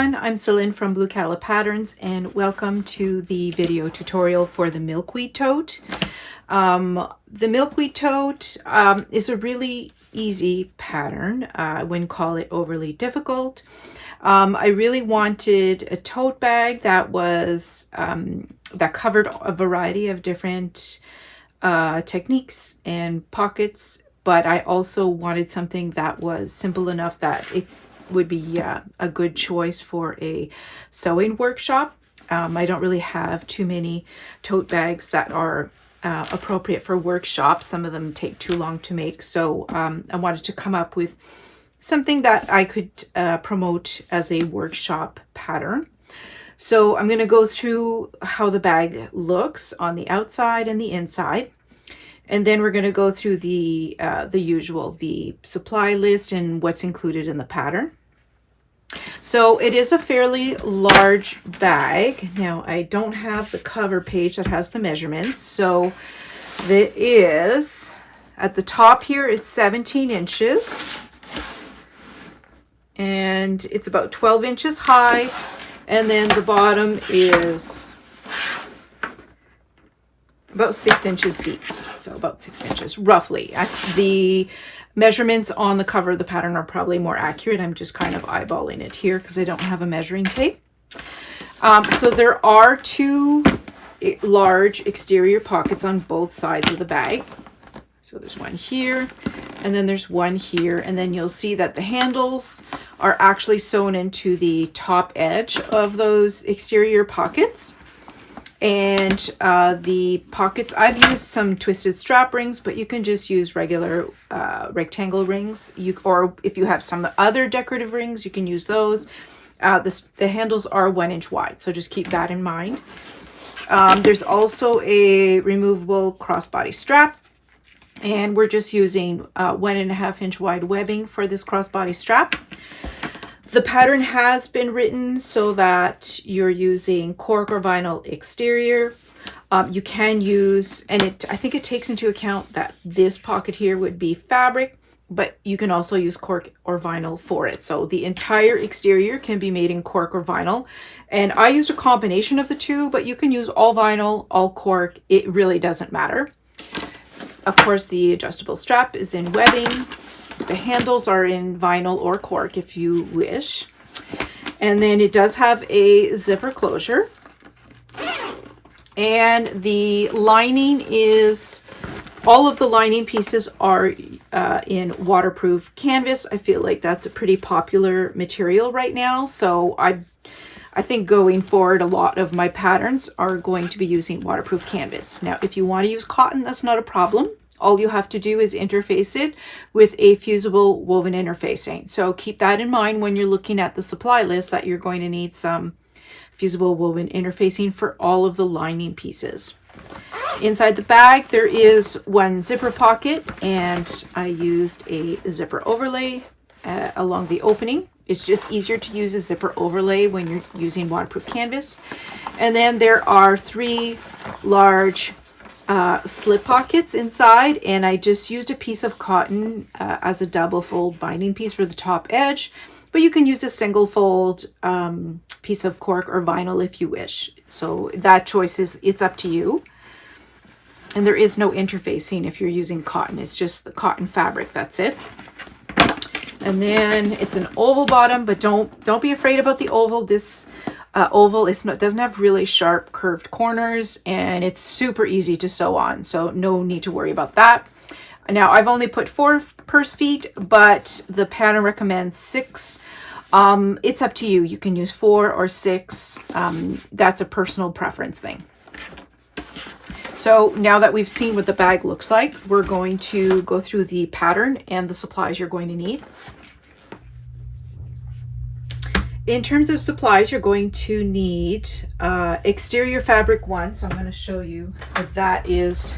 everyone, I'm Celine from Blue Calla Patterns and welcome to the video tutorial for the Milkweed Tote. The Milkweed Tote is a really easy pattern. I wouldn't call it overly difficult. I really wanted a tote bag that was that covered a variety of different techniques and pockets, but I also wanted something that was simple enough that it would be a good choice for a sewing workshop. I don't really have too many tote bags that are appropriate for workshops. Some of them take too long to make, so I wanted to come up with something that I could promote as a workshop pattern. So I'm going to go through how the bag looks on the outside and the inside. And then we're going to go through the usual, the supply list and what's included in the pattern. So it is a fairly large bag. Now I don't have the cover page that has the measurements. So it is, at the top here, it's 17 inches. And it's about 12 inches high. And then the bottom is about 6 inches deep, so about 6 inches roughly. The measurements on the cover of the pattern are probably more accurate. I'm just kind of eyeballing it here because I don't have a measuring tape. So there are two large exterior pockets on both sides of the bag. So there's one here and then there's one here, and then you'll see that the handles are actually sewn into the top edge of those exterior pockets. And the pockets, I've used some twisted strap rings, but you can just use regular rectangle rings. Or if you have some other decorative rings, you can use those. The handles are 1 inch wide, so just keep that in mind. There's also a removable crossbody strap, and we're just using 1.5 inch wide webbing for this crossbody strap. The pattern has been written so that you're using cork or vinyl exterior. You can use, and I think it takes into account that this pocket here would be fabric, but you can also use cork or vinyl for it. So the entire exterior can be made in cork or vinyl. And I used a combination of the two, but you can use all vinyl, all cork. It really doesn't matter. Of course, the adjustable strap is in webbing. The handles are in vinyl or cork if you wish. And then it does have a zipper closure. And the lining is, all of the lining pieces are in waterproof canvas. I feel like that's a pretty popular material right now. So I think going forward, a lot of my patterns are going to be using waterproof canvas. Now, if you want to use cotton, that's not a problem. All you have to do is interface it with a fusible woven interfacing. So keep that in mind when you're looking at the supply list, that you're going to need some fusible woven interfacing for all of the lining pieces. Inside the bag, there is one zipper pocket, and I used a zipper overlay along the opening. It's just easier to use a zipper overlay when you're using waterproof canvas. And then there are 3 large slip pockets inside, and I just used a piece of cotton as a double fold binding piece for the top edge, but you can use a single fold piece of cork or vinyl if you wish. So that choice it's up to you. And there is no interfacing if you're using cotton. It's just the cotton fabric, that's it. And then it's an oval bottom, but don't be afraid about the oval. This oval doesn't have really sharp curved corners, and it's super easy to sew on, so no need to worry about that. Now I've only put 4 purse feet, but the pattern recommends 6. It's up to you. You can use 4 or 6. That's a personal preference thing. So now that we've seen what the bag looks like, we're going to go through the pattern and the supplies you're going to need. In terms of supplies, you're going to need exterior fabric 1. So I'm going to show you that is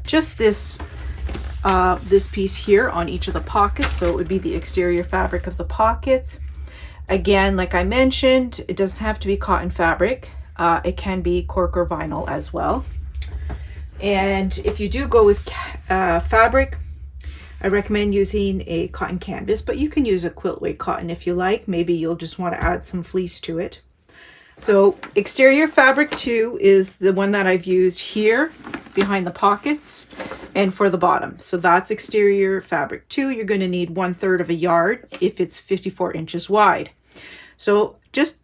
just this piece here on each of the pockets. So it would be the exterior fabric of the pockets. Again, like I mentioned, it doesn't have to be cotton fabric. It can be cork or vinyl as well. And if you do go with fabric, I recommend using a cotton canvas, but you can use a quilt weight cotton if you like. Maybe you'll just want to add some fleece to it. So exterior fabric 2 is the one that I've used here behind the pockets and for the bottom. So that's exterior fabric 2. You're going to need 1/3 of a yard if it's 54 inches wide. So just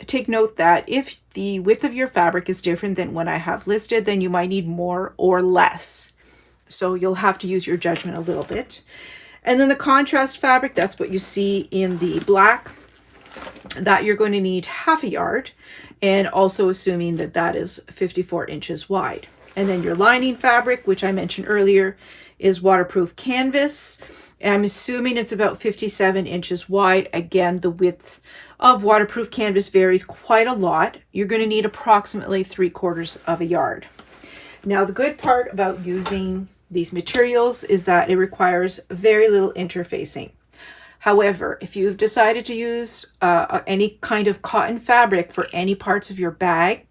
take note that if the width of your fabric is different than what I have listed, then you might need more or less. So you'll have to use your judgment a little bit. And then the contrast fabric, that's what you see in the black, that you're going to need 1/2 yard, and also assuming that that is 54 inches wide. And then your lining fabric, which I mentioned earlier, is waterproof canvas. I'm assuming it's about 57 inches wide. Again, the width of waterproof canvas varies quite a lot. You're going to need approximately 3/4 of a yard. Now, the good part about using these materials is that it requires very little interfacing. However, if you've decided to use any kind of cotton fabric for any parts of your bag,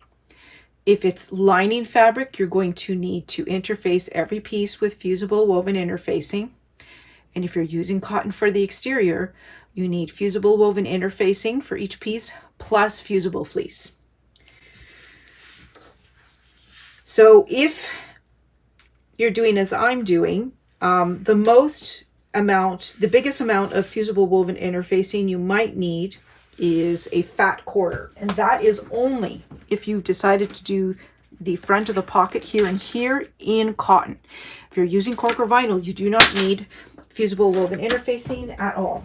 if it's lining fabric, you're going to need to interface every piece with fusible woven interfacing. And if you're using cotton for the exterior, you need fusible woven interfacing for each piece plus fusible fleece. So if you're doing as I'm doing, the biggest amount of fusible woven interfacing you might need is a fat quarter. And that is only if you've decided to do the front of the pocket here and here in cotton. If you're using cork or vinyl, you do not need fusible woven interfacing at all.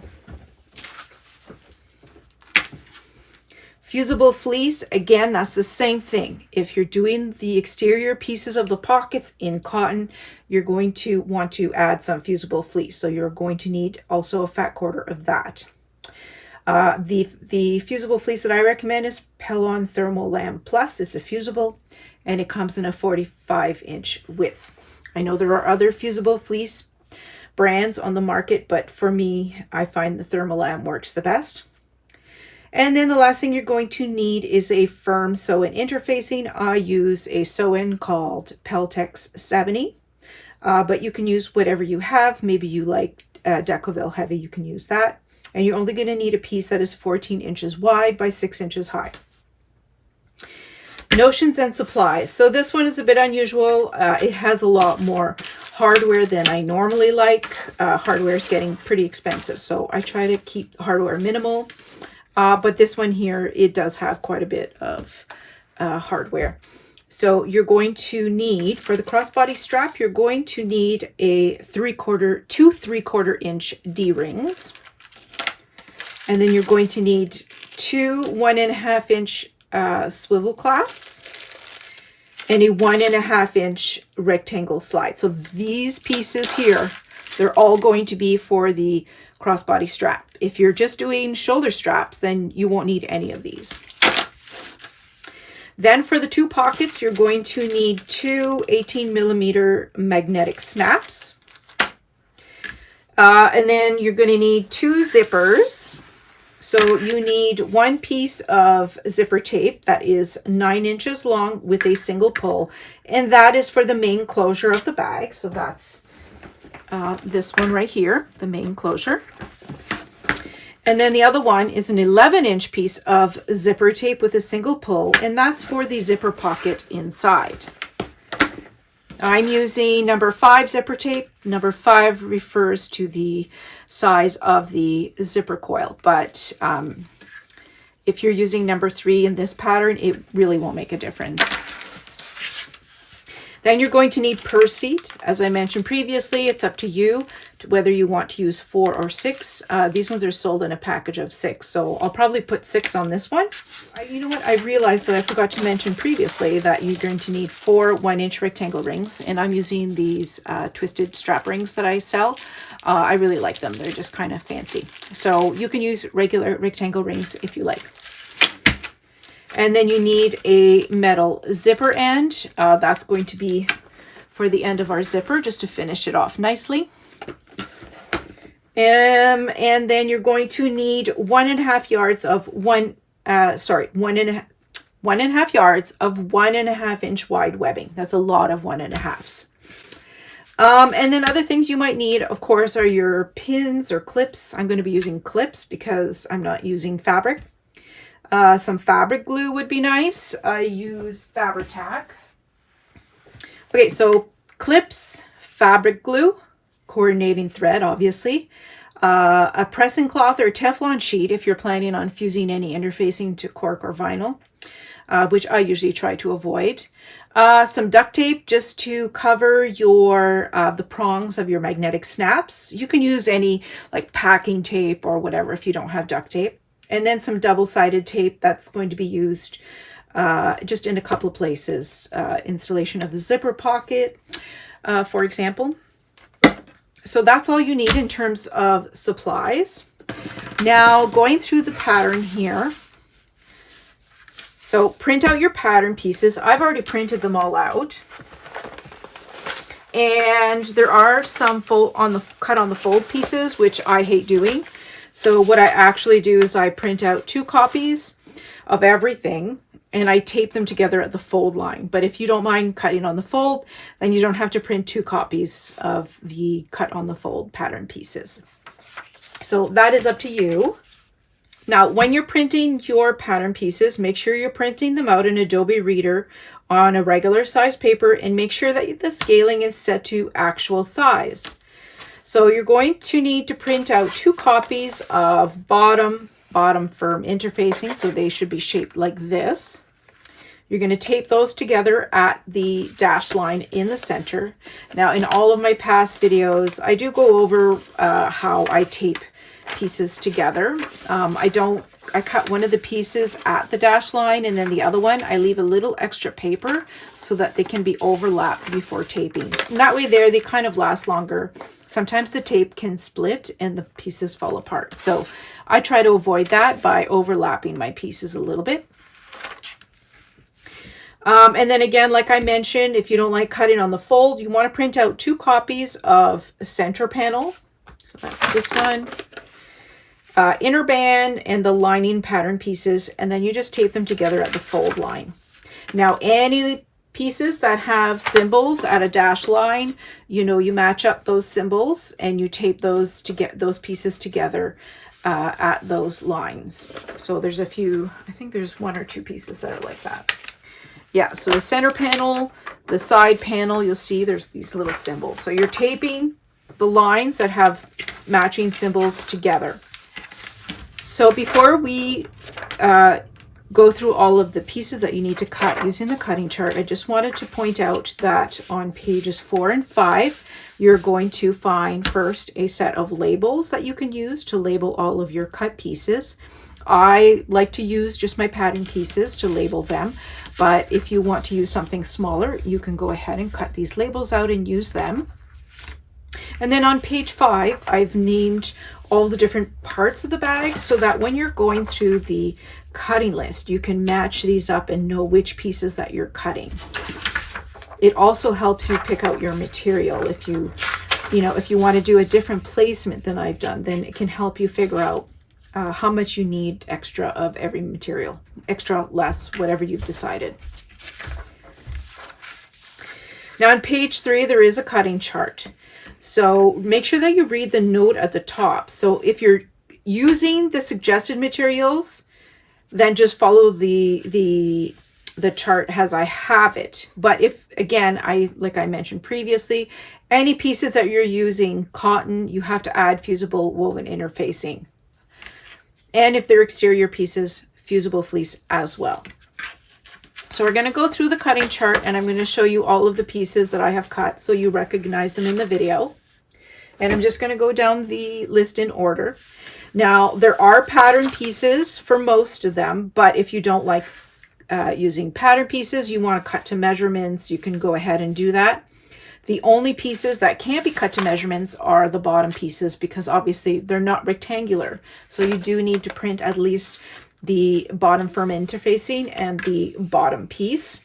Fusible fleece, again, that's the same thing. If you're doing the exterior pieces of the pockets in cotton, you're going to want to add some fusible fleece. So you're going to need also a fat quarter of that. The fusible fleece that I recommend is Pelon Thermolam Plus. It's a fusible and it comes in a 45-inch width. I know there are other fusible fleece brands on the market, but for me, I find the Thermolam works the best. And then the last thing you're going to need is a firm sew-in interfacing. I use a sew-in called Peltex 70, but you can use whatever you have. Maybe you like Decoville Heavy, you can use that. And you're only going to need a piece that is 14 inches wide by 6 inches high. Notions and supplies. So this one is a bit unusual. It has a lot more hardware than I normally like. Hardware is getting pretty expensive, so I try to keep hardware minimal. But this one here, it does have quite a bit of hardware. So you're going to need, for the crossbody strap, you're going to need two 3/4 inch D-rings. And then you're going to need 2 1.5 inch swivel clasps and a 1.5 inch rectangle slide. So these pieces here, they're all going to be for the crossbody strap. If you're just doing shoulder straps, then you won't need any of these. Then for the 2 pockets, you're going to need 2 18mm magnetic snaps. And then you're going to need 2 zippers. So you need 1 piece of zipper tape that is 9 inches long with a single pull, and that is for the main closure of the bag. So that's this one right here, the main closure. And then the other one is an 11-inch piece of zipper tape with a single pull, and that's for the zipper pocket inside. I'm using number 5 zipper tape. Number 5 refers to the size of the zipper coil, but if you're using number 3 in this pattern, it really won't make a difference. Then you're going to need purse feet. As I mentioned previously, it's up to you whether you want to use 4 or 6. These ones are sold in a package of 6, so I'll probably put 6 on this one. You know what? I realized that I forgot to mention previously that you're going to need 4 1-inch rectangle rings, and I'm using these twisted strap rings that I sell. I really like them. They're just kind of fancy. So you can use regular rectangle rings if you like. And then you need a metal zipper end. That's going to be for the end of our zipper, just to finish it off nicely. And then you're going to need 1.5 yards of 1.5 yards of 1.5 inch wide webbing. That's a lot of 1.5s. And then other things you might need, of course, are your pins or clips. I'm going to be using clips because I'm not using fabric. Some fabric glue would be nice. I use Fabri-Tac. Okay, so clips, fabric glue, coordinating thread, obviously. A pressing cloth or Teflon sheet if you're planning on fusing any interfacing to cork or vinyl, which I usually try to avoid. Some duct tape just to cover your the prongs of your magnetic snaps. You can use any like packing tape or whatever if you don't have duct tape. And then some double-sided tape that's going to be used just in a couple of places. Installation of the zipper pocket, for example. So that's all you need in terms of supplies. Now going through the pattern here. So print out your pattern pieces. I've already printed them all out. And there are some cut on the fold pieces, which I hate doing. So what I actually do is I print out 2 copies of everything and I tape them together at the fold line. But if you don't mind cutting on the fold, then you don't have to print 2 copies of the cut on the fold pattern pieces. So that is up to you. Now, when you're printing your pattern pieces, make sure you're printing them out in Adobe Reader on a regular size paper and make sure that the scaling is set to actual size. So you're going to need to print out 2 copies of bottom firm interfacing. So they should be shaped like this. You're going to tape those together at the dashed line in the center. Now, in all of my past videos, I do go over how I tape pieces together. I cut one of the pieces at the dash line and then the other one, I leave a little extra paper so that they can be overlapped before taping. And that way they kind of last longer. Sometimes the tape can split and the pieces fall apart. So I try to avoid that by overlapping my pieces a little bit. And then again, like I mentioned, if you don't like cutting on the fold, you want to print out 2 copies of a center panel. So that's this one. Inner band and the lining pattern pieces, and then you just tape them together at the fold line. Now, any pieces that have symbols at a dash line, you match up those symbols and you tape those to get those pieces together at those lines. So there's a few, I think there's 1 or 2 pieces that are like that. Yeah, so the center panel, the side panel, you'll see there's these little symbols. So you're taping the lines that have matching symbols together. So before we go through all of the pieces that you need to cut using the cutting chart, I just wanted to point out that on pages 4 and 5, you're going to find first a set of labels that you can use to label all of your cut pieces. I like to use just my pattern pieces to label them, but if you want to use something smaller, you can go ahead and cut these labels out and use them. And then on page 5, I've named all the different parts of the bag so that when you're going through the cutting list, you can match these up and know which pieces that you're cutting. It also helps you pick out your material. If you want to do a different placement than I've done, then it can help you figure out how much you need extra of every material, extra, less, whatever you've decided. Now on page 3, there is a cutting chart. So make sure that you read the note at the top. So if you're using the suggested materials, then just follow the chart as I have it. But if, again, like I mentioned previously, any pieces that you're using cotton, you have to add fusible woven interfacing. And if they're exterior pieces, fusible fleece as well. So we're going to go through the cutting chart and I'm going to show you all of the pieces that I have cut so you recognize them in the video. And I'm just going to go down the list in order. Now, there are pattern pieces for most of them, but if you don't like using pattern pieces, you want to cut to measurements, you can go ahead and do that. The only pieces that can't be cut to measurements are the bottom pieces because obviously they're not rectangular. So you do need to print at least the bottom firm interfacing and the bottom piece.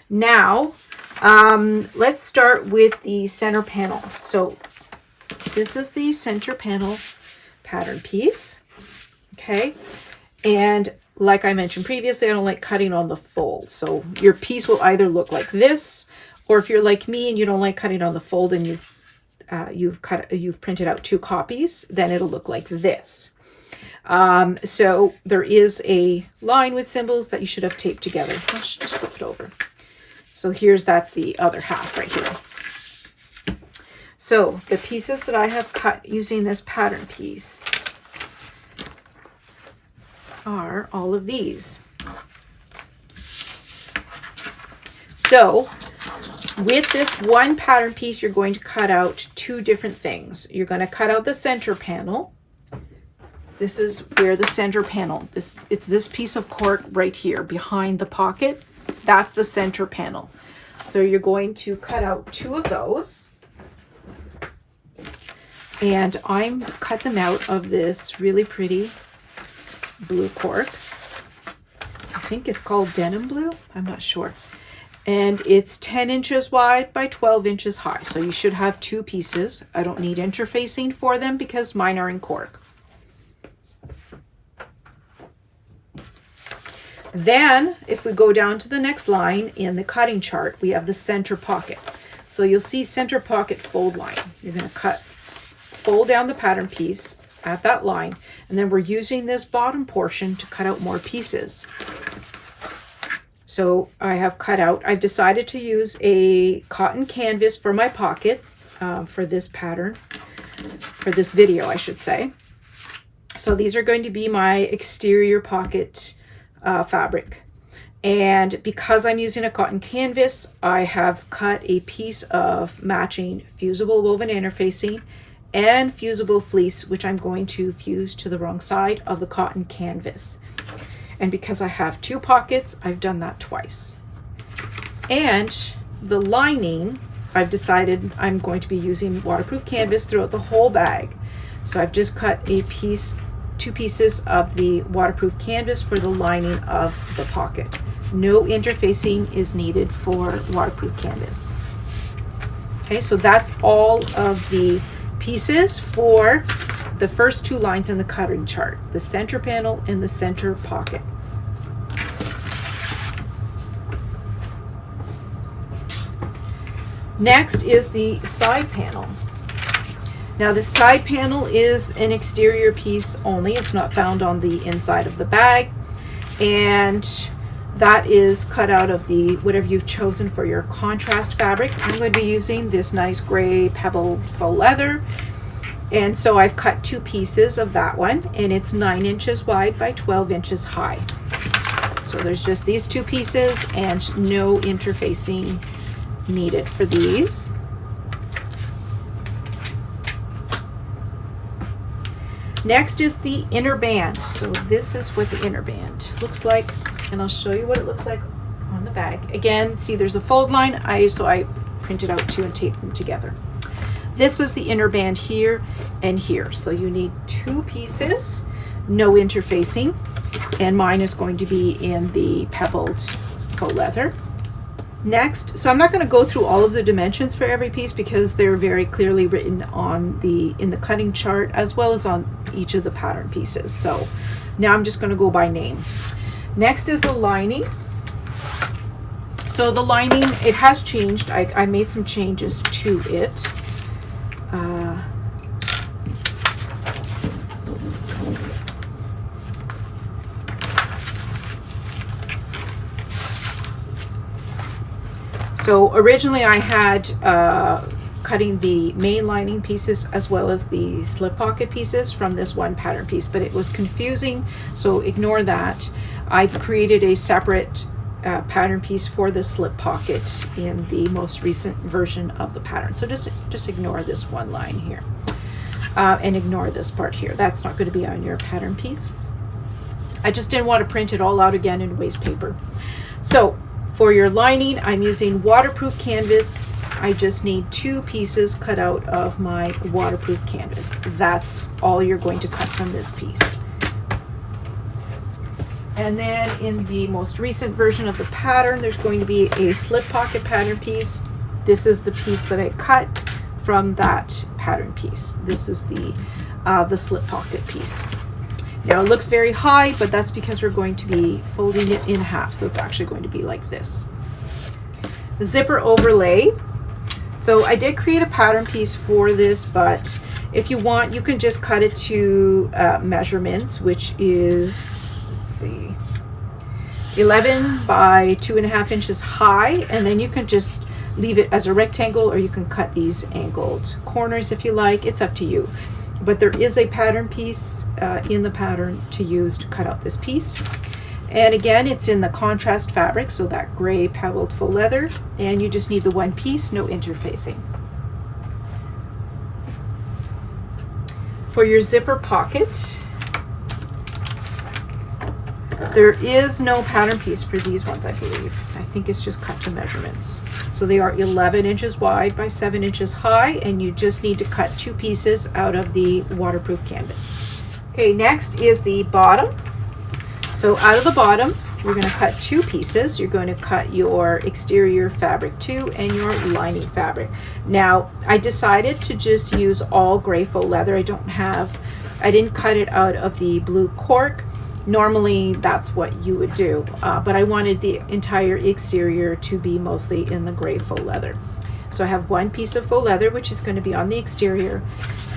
Now, let's start with the center panel. So this is the center panel pattern piece. Okay. And like I mentioned previously, I don't like cutting on the fold. So your piece will either look like this Or if you're like me and you don't like cutting on the fold and you've printed out 2 copies, then it'll look like this. So there is a line with symbols that you should have taped together. Let's just flip it over. So that's the other half right here. So the pieces that I have cut using this pattern piece are all of these. So with this one pattern piece, you're going to cut out 2 different things. You're going to cut out the center panel. This is where the center panel, it's this piece of cork right here behind the pocket. That's the center panel. So you're going to cut out 2 of those. And I'm cut them out of this really pretty blue cork. I think it's called denim blue. I'm not sure. And it's 10 inches wide by 12 inches high. So you should have 2 pieces. I don't need interfacing for them because mine are in cork. Then if we go down to the next line in the cutting chart, we have the center pocket. So you'll see center pocket fold line. You're going to fold down the pattern piece at that line, and then we're using this bottom portion to cut out more pieces. So I've decided to use a cotton canvas for my pocket for this pattern, for this video, I should say. So these are going to be my exterior pocket fabric. And because I'm using a cotton canvas, I have cut a piece of matching fusible woven interfacing and fusible fleece, which I'm going to fuse to the wrong side of the cotton canvas. And because I have 2 pockets, I've done that twice. And the lining, I've decided I'm going to be using waterproof canvas throughout the whole bag. So I've just cut 2 pieces of the waterproof canvas for the lining of the pocket. No interfacing is needed for waterproof canvas. Okay, so that's all of the pieces for the first 2 lines in the cutting chart, the center panel and the center pocket. Next is the side panel. Now the side panel is an exterior piece only. It's not found on the inside of the bag, and that is cut out of the whatever you've chosen for your contrast fabric. I'm going to be using this nice gray pebbled faux leather, and so I've cut 2 pieces of that one, and it's 9 inches wide by 12 inches high. So there's just these 2 pieces and no interfacing needed for these. Next is the inner band. So this is what the inner band looks like, and I'll show you what it looks like on the bag. Again, see there's a fold line, so I printed out 2 and taped them together. This is the inner band here and here. So you need 2 pieces, no interfacing, and mine is going to be in the pebbled faux leather. Next, so I'm not going to go through all of the dimensions for every piece because they're very clearly written in the cutting chart as well as on each of the pattern pieces. So now I'm just going to go by name. Next is the lining. So the lining, it has changed. I made some changes to it. So originally I had cutting the main lining pieces as well as the slip pocket pieces from this one pattern piece, but it was confusing, so ignore that. I've created a separate pattern piece for the slip pocket in the most recent version of the pattern. So just ignore this one line here and ignore this part here. That's not going to be on your pattern piece. I just didn't want to print it all out again in waste paper. So for your lining, I'm using waterproof canvas. I just need 2 pieces cut out of my waterproof canvas. That's all you're going to cut from this piece. And then in the most recent version of the pattern, there's going to be a slip pocket pattern piece. This is the piece that I cut from that pattern piece. This is the slip pocket piece. Now it looks very high, but that's because we're going to be folding it in half, so it's actually going to be like this. zipper overlay. So I did create a pattern piece for this, but if you want, you can just cut it to measurements, which is, let's see, 11 by 2.5 inches high, and then you can just leave it as a rectangle, or you can cut these angled corners if you like. It's up to you. But there is a pattern piece in the pattern to use to cut out this piece. And again, it's in the contrast fabric, so that gray pebbled faux leather, and you just need the one piece, no interfacing. For your zipper pocket, there is no pattern piece for these ones, I believe. I think it's just cut to measurements. So they are 11 inches wide by 7 inches high, and you just need to cut 2 pieces out of the waterproof canvas. Okay, next is the bottom. So out of the bottom, you're going to cut 2 pieces. You're going to cut your exterior fabric 2 and your lining fabric. Now, I decided to just use all gray faux leather. I didn't cut it out of the blue cork. Normally that's what you would do, but I wanted the entire exterior to be mostly in the gray faux leather. So I have 1 piece of faux leather, which is going to be on the exterior,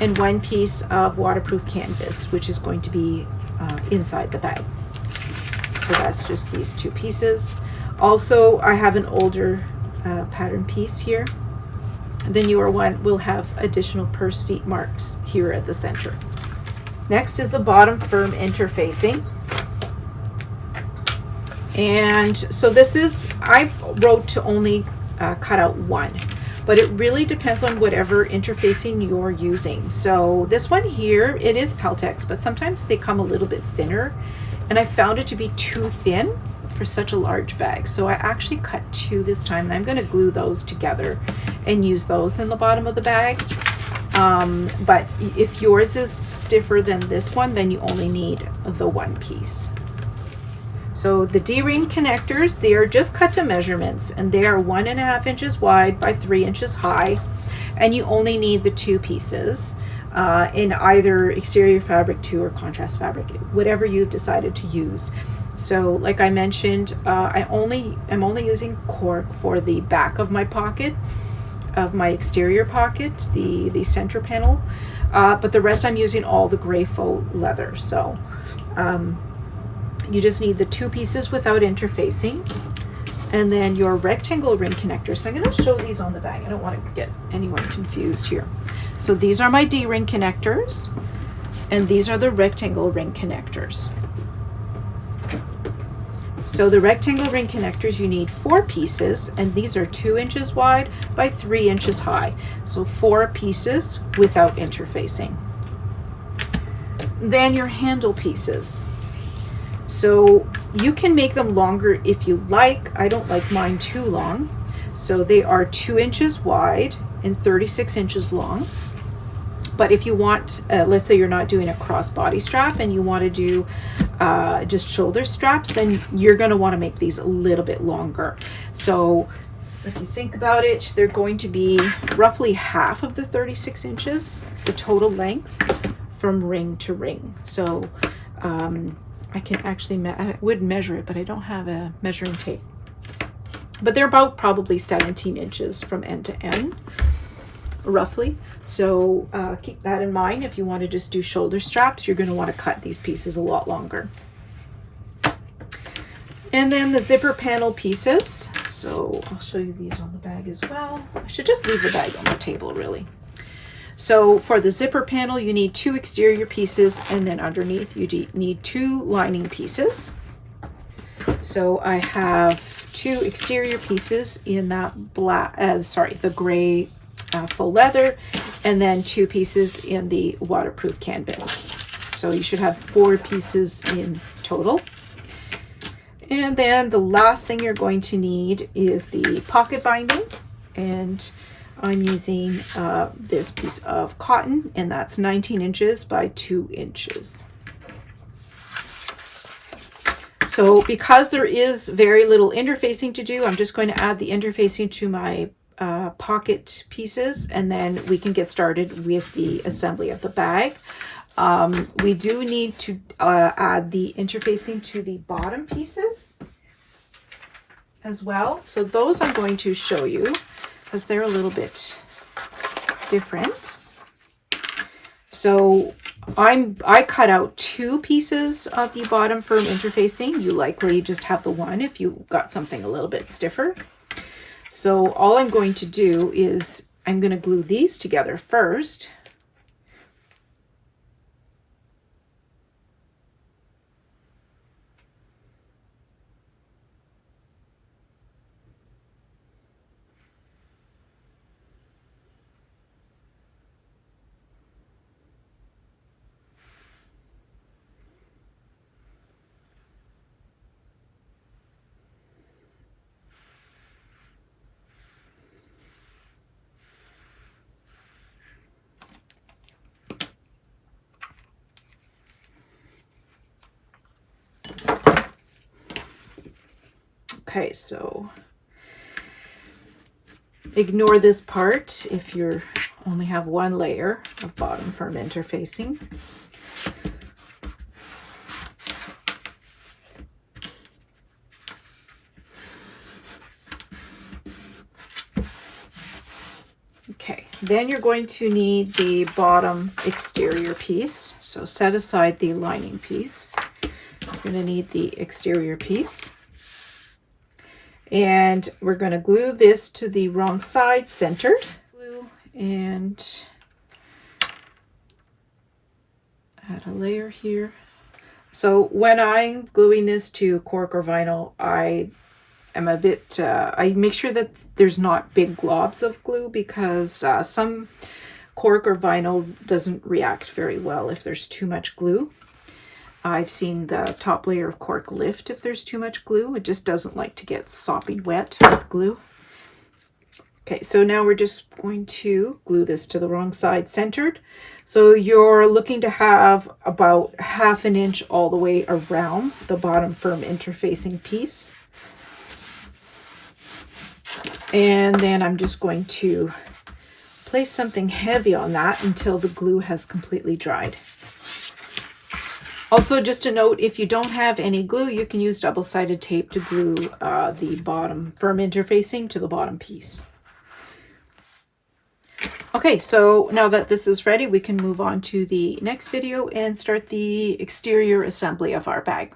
and 1 piece of waterproof canvas, which is going to be inside the bag. So that's just these 2 pieces. Also, I have an older pattern piece here. The newer one will have additional purse feet marks here at the center. Next is the bottom firm interfacing. And so this is, I wrote to only cut out 1, but it really depends on whatever interfacing you're using. So this one here, it is Peltex, but sometimes they come a little bit thinner, and I found it to be too thin for such a large bag. So I actually cut 2 this time, and I'm going to glue those together and use those in the bottom of the bag. But if yours is stiffer than this one, then you only need the 1 piece. So the D-ring connectors, they are just cut to measurements, and they are 1.5 inches wide by 3 inches high, and you only need the 2 pieces in either exterior fabric 2 or contrast fabric, whatever you've decided to use. So like I mentioned, I'm only using cork for the back of my pocket, of my exterior pocket, the center panel, but the rest I'm using all the gray faux leather. So you just need the 2 pieces without interfacing, and then your rectangle ring connectors. So I'm going to show these on the bag. I don't want to get anyone confused here. So these are my D-ring connectors, and these are the rectangle ring connectors. So the rectangle ring connectors, you need 4 pieces, and these are 2 inches wide by 3 inches high. So 4 pieces without interfacing. Then your handle pieces. So you can make them longer if you like. I don't like mine too long. So they are 2 inches wide and 36 inches long. But if you want, let's say you're not doing a crossbody strap and you want to do just shoulder straps, then you're going to want to make these a little bit longer. So if you think about it, they're going to be roughly half of the 36 inches, the total length from ring to ring. So I can actually, I would measure it, but I don't have a measuring tape. But they're about probably 17 inches from end to end, roughly. So keep that in mind. If you want to just do shoulder straps, you're going to want to cut these pieces a lot longer. And then the zipper panel pieces. So I'll show you these on the bag as well. I should just leave the bag on the table, really. So for the zipper panel, you need 2 exterior pieces, and then underneath you need 2 lining pieces. So I have 2 exterior pieces in that black, the gray faux leather, and then 2 pieces in the waterproof canvas. So you should have 4 pieces in total. And then the last thing you're going to need is the pocket binding, and I'm using this piece of cotton, and that's 19 inches by 2 inches. So because there is very little interfacing to do, I'm just going to add the interfacing to my pocket pieces, and then we can get started with the assembly of the bag. We do need to add the interfacing to the bottom pieces as well. So those I'm going to show you because they're a little bit different. So I cut out 2 pieces of the bottom firm interfacing. You likely just have the one if you got something a little bit stiffer. So all I'm going to do is I'm going to glue these together first. Okay, so ignore this part if you only have one layer of bottom firm interfacing. Okay, then you're going to need the bottom exterior piece. So set aside the lining piece. You're going to need the exterior piece. And we're going to glue this to the wrong side centered. Glue and add a layer here. So when I'm gluing this to cork or vinyl, I am a bit, I make sure that there's not big globs of glue because some cork or vinyl doesn't react very well if there's too much glue. I've seen the top layer of cork lift if there's too much glue. It just doesn't like to get soppy wet with glue. Okay, so now we're just going to glue this to the wrong side centered. So you're looking to have about 1/2 inch all the way around the bottom firm interfacing piece. And then I'm just going to place something heavy on that until the glue has completely dried. Also, just a note, if you don't have any glue, you can use double-sided tape to glue the bottom firm interfacing to the bottom piece. Okay, so now that this is ready, we can move on to the next video and start the exterior assembly of our bag.